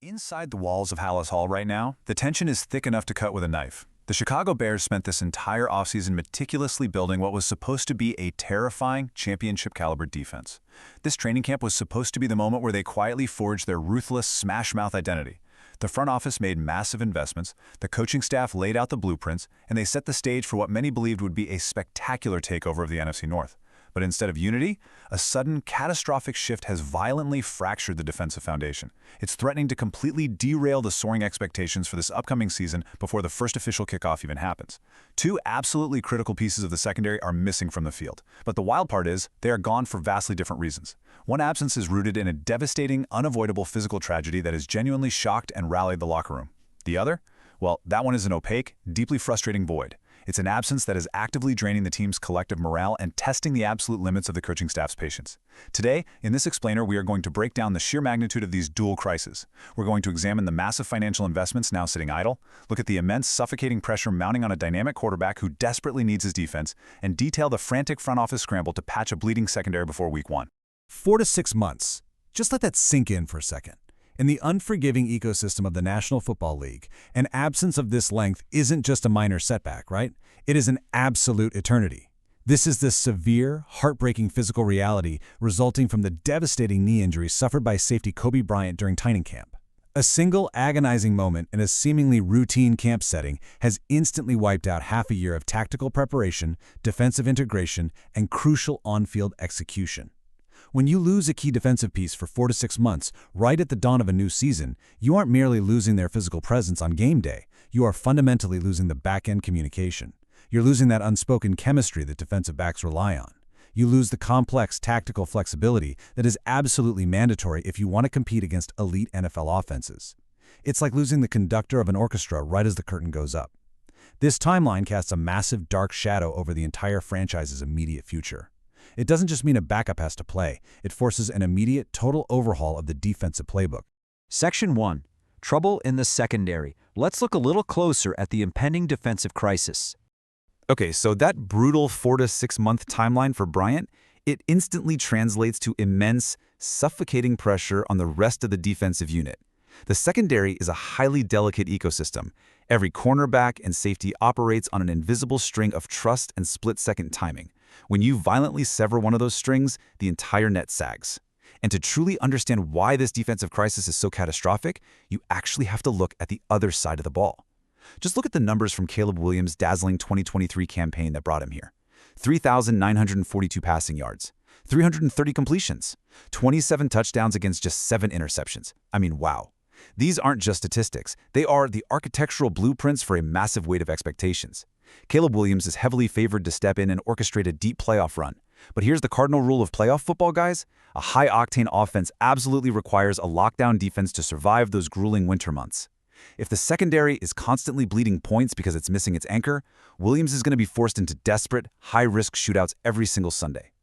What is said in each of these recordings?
Inside the walls of Hallis Hall right now, the tension is thick enough to cut with a knife. The Chicago Bears spent this entire offseason meticulously building what was supposed to be a terrifying championship-caliber defense. This training camp was supposed to be the moment where they quietly forged their ruthless, smash-mouth identity. The front office made massive investments, the coaching staff laid out the blueprints, and they set the stage for what many believed would be a spectacular takeover of the NFC North. But instead of unity, a sudden, catastrophic shift has violently fractured the defensive foundation. It's threatening to completely derail the soaring expectations for this upcoming season before the first official kickoff even happens. Two absolutely critical pieces of the secondary are missing from the field. But the wild part is, they are gone for vastly different reasons. One absence is rooted in a devastating, unavoidable physical tragedy that has genuinely shocked and rallied the locker room. The other? Well, that one is an opaque, deeply frustrating void. It's an absence that is actively draining the team's collective morale and testing the absolute limits of the coaching staff's patience. Today, in this explainer, we are going to break down the sheer magnitude of these dual crises. We're going to examine the massive financial investments now sitting idle, look at the immense, suffocating pressure mounting on a dynamic quarterback who desperately needs his defense, and detail the frantic front office scramble to patch a bleeding secondary before Week 1. 4 to 6 months. Just let that sink in for a second. In the unforgiving ecosystem of the National Football League, an absence of this length isn't just a minor setback, right? It is an absolute eternity. This is the severe, heartbreaking physical reality resulting from the devastating knee injury suffered by safety Kobe Bryant during training camp. A single agonizing moment in a seemingly routine camp setting has instantly wiped out half a year of tactical preparation, defensive integration, and crucial on-field execution. When you lose a key defensive piece for 4 to 6 months, right at the dawn of a new season, you aren't merely losing their physical presence on game day, you are fundamentally losing the back-end communication. You're losing that unspoken chemistry that defensive backs rely on. You lose the complex tactical flexibility that is absolutely mandatory if you want to compete against elite NFL offenses. It's like losing the conductor of an orchestra right as the curtain goes up. This timeline casts a massive dark shadow over the entire franchise's immediate future. It doesn't just mean a backup has to play, it forces an immediate, total overhaul of the defensive playbook. Section 1. Trouble in the secondary. Let's look a little closer at the impending defensive crisis. Okay, so that brutal 4 to 6 month timeline for Bryant, it instantly translates to immense, suffocating pressure on the rest of the defensive unit. The secondary is a highly delicate ecosystem. Every cornerback and safety operates on an invisible string of trust and split-second timing. When you violently sever one of those strings, the entire net sags. And to truly understand why this defensive crisis is so catastrophic, you actually have to look at the other side of the ball. Just look at the numbers from Caleb Williams' dazzling 2023 campaign that brought him here. 3,942 passing yards, 330 completions, 27 touchdowns against just 7 interceptions. I mean, wow. These aren't just statistics. They are the architectural blueprints for a massive weight of expectations. Caleb Williams is heavily favored to step in and orchestrate a deep playoff run. But here's the cardinal rule of playoff football, guys. A high-octane offense absolutely requires a lockdown defense to survive those grueling winter months. If the secondary is constantly bleeding points because it's missing its anchor, Williams is going to be forced into desperate, high-risk shootouts every single Sunday.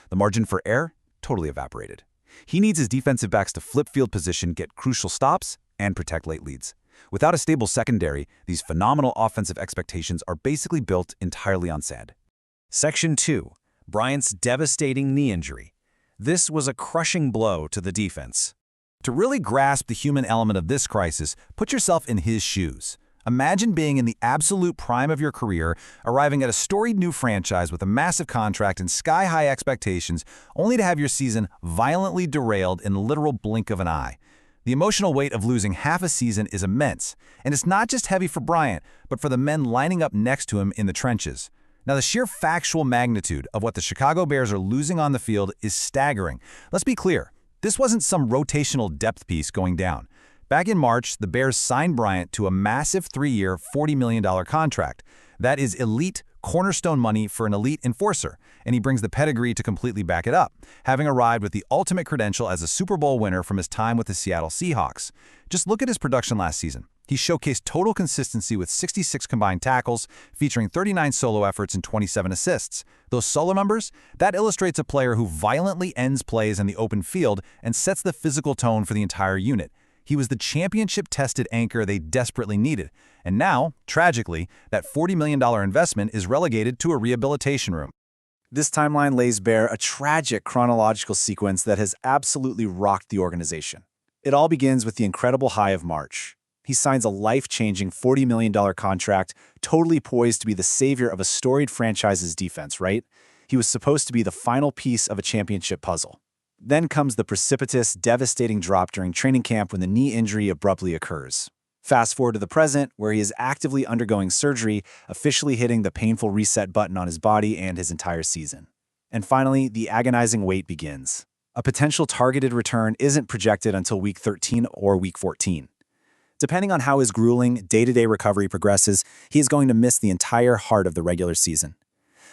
The margin for error? Totally evaporated. He needs his defensive backs to flip field position, get crucial stops, and protect late leads. Without a stable secondary, these phenomenal offensive expectations are basically built entirely on sand. Section 2. Bryant's devastating knee injury. This was a crushing blow to the defense. To really grasp the human element of this crisis, put yourself in his shoes. Imagine being in the absolute prime of your career, arriving at a storied new franchise with a massive contract and sky-high expectations, only to have your season violently derailed in the literal blink of an eye. The emotional weight of losing half a season is immense, and it's not just heavy for Bryant, but for the men lining up next to him in the trenches. Now, the sheer factual magnitude of what the Chicago Bears are losing on the field is staggering. Let's be clear, this wasn't some rotational depth piece going down. Back in March, the Bears signed Bryant to a massive 3-year, $40 million contract. That is elite, cornerstone money for an elite enforcer, and he brings the pedigree to completely back it up, having arrived with the ultimate credential as a Super Bowl winner from his time with the Seattle Seahawks. Just look at his production last season. He showcased total consistency with 66 combined tackles, featuring 39 solo efforts and 27 assists. Those solo numbers? That illustrates a player who violently ends plays in the open field and sets the physical tone for the entire unit. He was the championship-tested anchor they desperately needed. And now, tragically, that $40 million investment is relegated to a rehabilitation room. This timeline lays bare a tragic chronological sequence that has absolutely rocked the organization. It all begins with the incredible high of March. He signs a life-changing $40 million contract, totally poised to be the savior of a storied franchise's defense, right? He was supposed to be the final piece of a championship puzzle. Then comes the precipitous, devastating drop during training camp when the knee injury abruptly occurs. Fast forward to the present, where he is actively undergoing surgery, officially hitting the painful reset button on his body and his entire season. And finally, the agonizing wait begins. A potential targeted return isn't projected until week 13 or week 14. Depending on how his grueling, day-to-day recovery progresses, he is going to miss the entire heart of the regular season.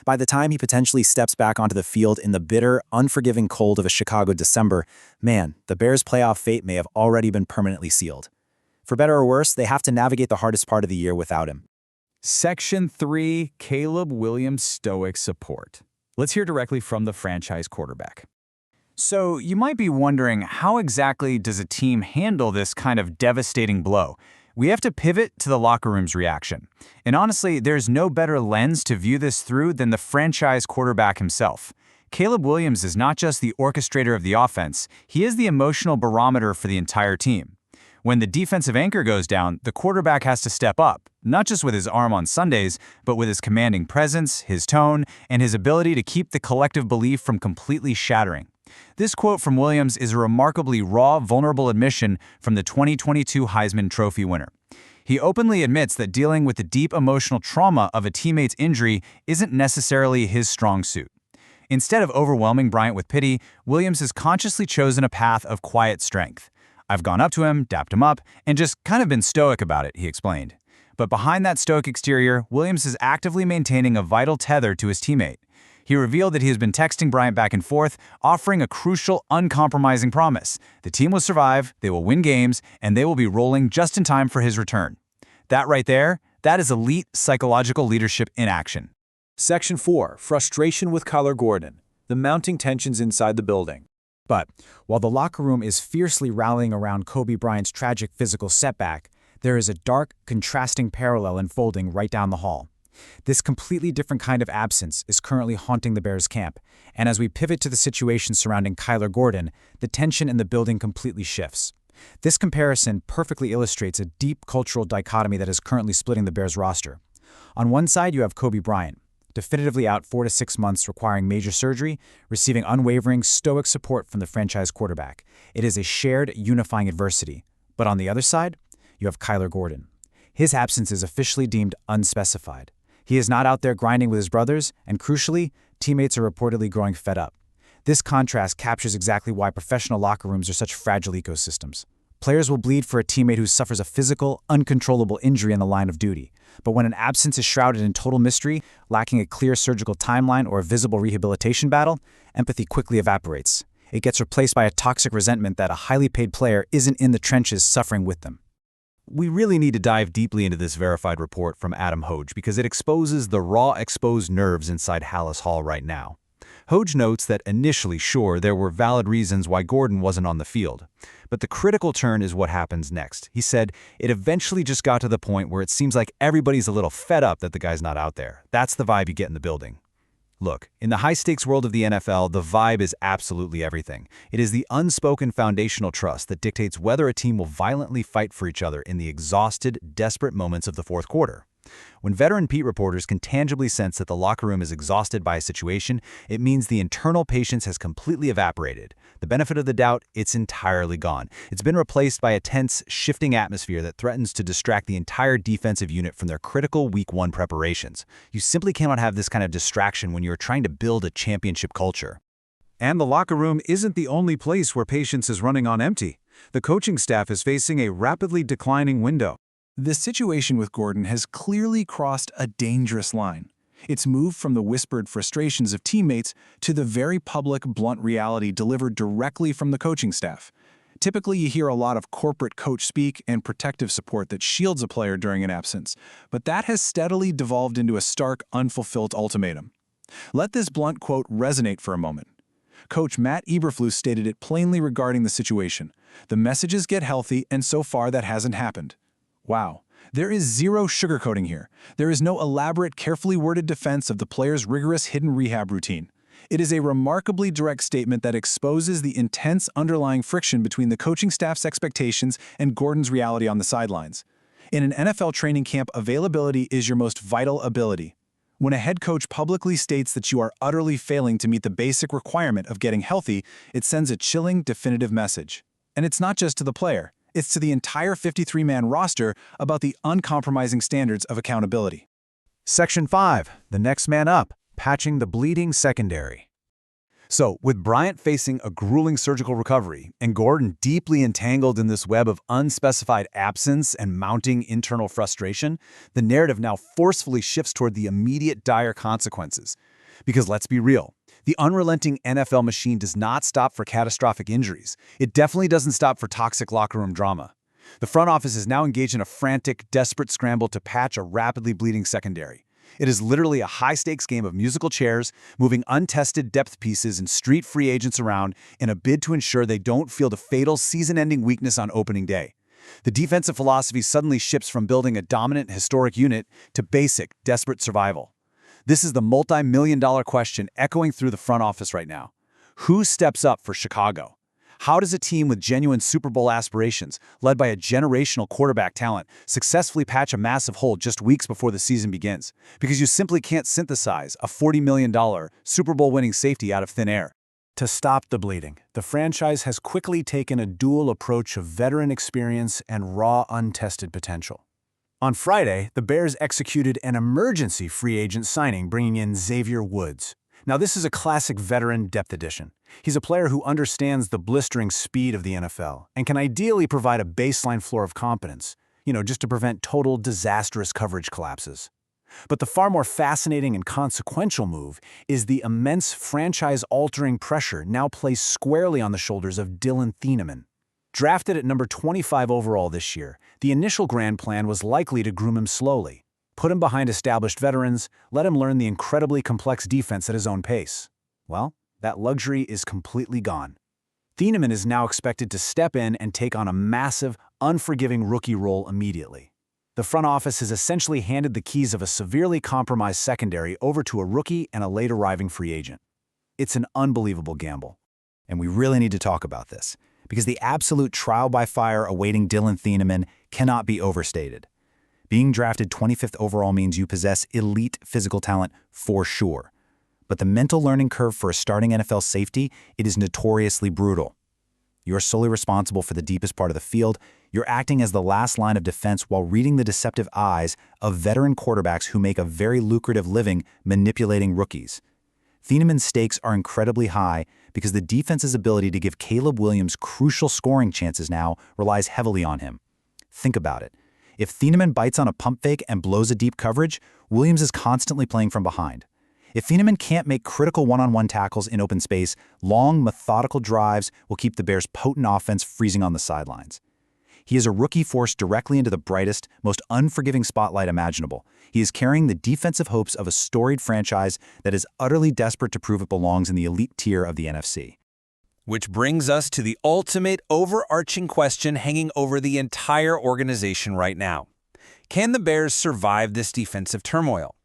By the time he potentially steps back onto the field in the bitter, unforgiving cold of a Chicago December, man, the Bears' playoff fate may have already been permanently sealed. For better or worse, they have to navigate the hardest part of the year without him. Section 3, Caleb Williams' stoic support. Let's hear directly from the franchise quarterback. So you might be wondering, how exactly does a team handle this kind of devastating blow? We have to pivot to the locker room's reaction. And honestly, there's no better lens to view this through than the franchise quarterback himself. Caleb Williams is not just the orchestrator of the offense, he is the emotional barometer for the entire team. When the defensive anchor goes down, the quarterback has to step up, not just with his arm on Sundays, but with his commanding presence, his tone, and his ability to keep the collective belief from completely shattering. This quote from Williams is a remarkably raw, vulnerable admission from the 2022 Heisman Trophy winner. He openly admits that dealing with the deep emotional trauma of a teammate's injury isn't necessarily his strong suit. Instead of overwhelming Bryant with pity, Williams has consciously chosen a path of quiet strength. "I've gone up to him, dapped him up, and just kind of been stoic about it," he explained. But behind that stoic exterior, Williams is actively maintaining a vital tether to his teammate. He revealed that he has been texting Bryant back and forth, offering a crucial, uncompromising promise. The team will survive, they will win games, and they will be rolling just in time for his return. That right there, that is elite psychological leadership in action. Section 4, Frustration with Kyler Gordon, the mounting tensions inside the building. But while the locker room is fiercely rallying around Kobe Bryant's tragic physical setback, there is a dark, contrasting parallel unfolding right down the hall. This completely different kind of absence is currently haunting the Bears camp, and as we pivot to the situation surrounding Kyler Gordon, the tension in the building completely shifts. This comparison perfectly illustrates a deep cultural dichotomy that is currently splitting the Bears roster. On one side, you have Kobe Bryant, definitively out 4 to 6 months requiring major surgery, receiving unwavering, stoic support from the franchise quarterback. It is a shared, unifying adversity. But on the other side, you have Kyler Gordon. His absence is officially deemed unspecified. He is not out there grinding with his brothers, and crucially, teammates are reportedly growing fed up. This contrast captures exactly why professional locker rooms are such fragile ecosystems. Players will bleed for a teammate who suffers a physical, uncontrollable injury in the line of duty. But when an absence is shrouded in total mystery, lacking a clear surgical timeline or a visible rehabilitation battle, empathy quickly evaporates. It gets replaced by a toxic resentment that a highly paid player isn't in the trenches suffering with them. We really need to dive deeply into this verified report from Adam Hoge because it exposes the raw, exposed nerves inside Hallis Hall right now. Hoge notes that initially, sure, there were valid reasons why Gordon wasn't on the field. But the critical turn is what happens next. He said, it eventually just got to the point where it seems like everybody's a little fed up that the guy's not out there. That's the vibe you get in the building. Look, in the high-stakes world of the NFL, the vibe is absolutely everything. It is the unspoken foundational trust that dictates whether a team will violently fight for each other in the exhausted, desperate moments of the fourth quarter. When veteran beat reporters can tangibly sense that the locker room is exhausted by a situation, it means the internal patience has completely evaporated. The benefit of the doubt, it's entirely gone. It's been replaced by a tense, shifting atmosphere that threatens to distract the entire defensive unit from their critical Week 1 preparations. You simply cannot have this kind of distraction when you're trying to build a championship culture. And the locker room isn't the only place where patience is running on empty. The coaching staff is facing a rapidly declining window. The situation with Gordon has clearly crossed a dangerous line. It's moved from the whispered frustrations of teammates to the very public, blunt reality delivered directly from the coaching staff. Typically, you hear a lot of corporate coach speak and protective support that shields a player during an absence, but that has steadily devolved into a stark, unfulfilled ultimatum. Let this blunt quote resonate for a moment. Coach Matt Eberflus stated it plainly regarding the situation. The messages get healthy, and so far that hasn't happened. Wow. There is zero sugarcoating here. There is no elaborate, carefully worded defense of the player's rigorous hidden rehab routine. It is a remarkably direct statement that exposes the intense underlying friction between the coaching staff's expectations and Gordon's reality on the sidelines. In an NFL training camp, availability is your most vital ability. When a head coach publicly states that you are utterly failing to meet the basic requirement of getting healthy, it sends a chilling, definitive message. And it's not just to the player, it's to the entire 53-man roster about the uncompromising standards of accountability. Section 5. The next man up. Patching the bleeding secondary. So, with Bryant facing a grueling surgical recovery and Gordon deeply entangled in this web of unspecified absence and mounting internal frustration, the narrative now forcefully shifts toward the immediate dire consequences. Because let's be real, the unrelenting NFL machine does not stop for catastrophic injuries. It definitely doesn't stop for toxic locker room drama. The front office is now engaged in a frantic, desperate scramble to patch a rapidly bleeding secondary. It is literally a high-stakes game of musical chairs, moving untested depth pieces and street free agents around in a bid to ensure they don't feel the fatal season-ending weakness on opening day. The defensive philosophy suddenly shifts from building a dominant historic unit to basic, desperate survival. This is the multi-million-dollar question echoing through the front office right now. Who steps up for Chicago? How does a team with genuine Super Bowl aspirations, led by a generational quarterback talent, successfully patch a massive hole just weeks before the season begins? Because you simply can't synthesize a $40 million Super Bowl-winning safety out of thin air. To stop the bleeding, the franchise has quickly taken a dual approach of veteran experience and raw, untested potential. On Friday, the Bears executed an emergency free agent signing, bringing in Xavier Woods. Now, this is a classic veteran depth addition. He's a player who understands the blistering speed of the NFL and can ideally provide a baseline floor of competence, just to prevent total disastrous coverage collapses. But the far more fascinating and consequential move is the immense franchise-altering pressure now placed squarely on the shoulders of Dylan Thieneman. Drafted at number 25 overall this year, the initial grand plan was likely to groom him slowly. Put him behind established veterans, let him learn the incredibly complex defense at his own pace. Well, that luxury is completely gone. Thieneman is now expected to step in and take on a massive, unforgiving rookie role immediately. The front office has essentially handed the keys of a severely compromised secondary over to a rookie and a late-arriving free agent. It's an unbelievable gamble. And we really need to talk about this, because the absolute trial by fire awaiting Dylan Thieneman cannot be overstated. Being drafted 25th overall means you possess elite physical talent for sure. But the mental learning curve for a starting NFL safety, it is notoriously brutal. You are solely responsible for the deepest part of the field. You're acting as the last line of defense while reading the deceptive eyes of veteran quarterbacks who make a very lucrative living manipulating rookies. Thieneman's stakes are incredibly high because the defense's ability to give Caleb Williams crucial scoring chances now relies heavily on him. Think about it. If Thieneman bites on a pump fake and blows a deep coverage, Williams is constantly playing from behind. If Thieneman can't make critical one-on-one tackles in open space, long, methodical drives will keep the Bears' potent offense freezing on the sidelines. He is a rookie forced directly into the brightest, most unforgiving spotlight imaginable. He is carrying the defensive hopes of a storied franchise that is utterly desperate to prove it belongs in the elite tier of the NFC. Which brings us to the ultimate overarching question hanging over the entire organization right now. Can the Bears survive this defensive turmoil?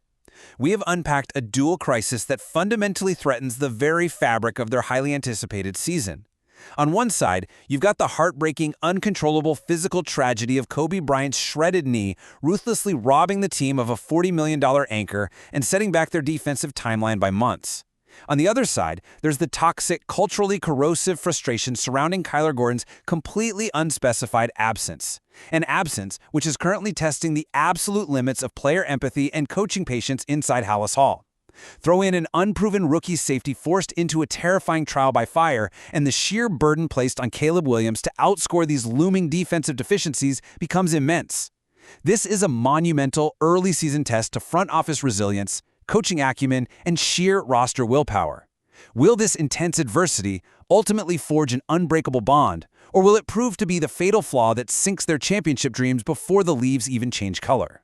We have unpacked a dual crisis that fundamentally threatens the very fabric of their highly anticipated season. On one side, you've got the heartbreaking, uncontrollable physical tragedy of Kobe Bryant's shredded knee ruthlessly robbing the team of a $40 million anchor and setting back their defensive timeline by months. On the other side, there's the toxic, culturally corrosive frustration surrounding Kyler Gordon's completely unspecified absence. An absence which is currently testing the absolute limits of player empathy and coaching patience inside Hallis Hall. Throw in an unproven rookie safety forced into a terrifying trial by fire, and the sheer burden placed on Caleb Williams to outscore these looming defensive deficiencies becomes immense. This is a monumental early season test to front office resilience, coaching acumen, and sheer roster willpower. Will this intense adversity ultimately forge an unbreakable bond, or will it prove to be the fatal flaw that sinks their championship dreams before the leaves even change color?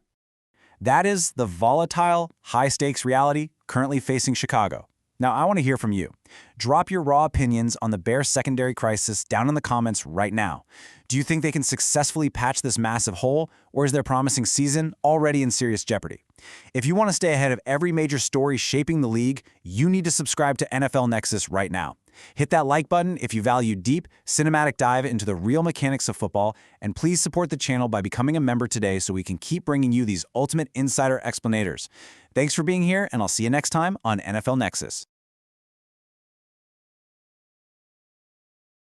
That is the volatile, high-stakes reality currently facing Chicago. Now, I want to hear from you. Drop your raw opinions on the Bears secondary crisis down in the comments right now. Do you think they can successfully patch this massive hole, or is their promising season already in serious jeopardy? If you want to stay ahead of every major story shaping the league, you need to subscribe to NFL Nexus right now. Hit that like button if you value deep, cinematic dive into the real mechanics of football, and please support the channel by becoming a member today so we can keep bringing you these ultimate insider explanators. Thanks for being here, and I'll see you next time on NFL Nexus.